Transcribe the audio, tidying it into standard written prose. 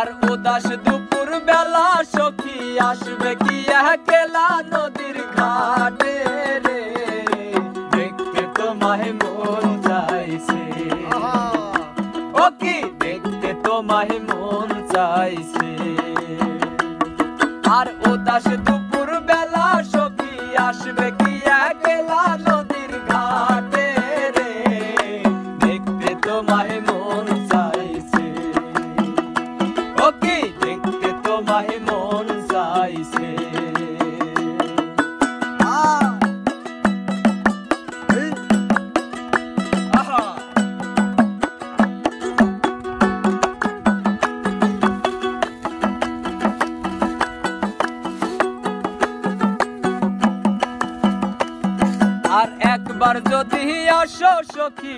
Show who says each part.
Speaker 1: আর উদাস দুপুর বেলা সখী আসবে কি একলা নদীর ঘাটে রে, দেখতে তোমায় মন চাইছে, ও কি দেখতে তোমায় মন চাইছে। আর উদাস দুপুর বেলা সখী আসবে কি একলা নদীর ঘাটে রে, দেখতে তোমায় মন চাইছে, ও কি দেখতে তোমায় মন চাইছে। আর একবার যদি আসো সখী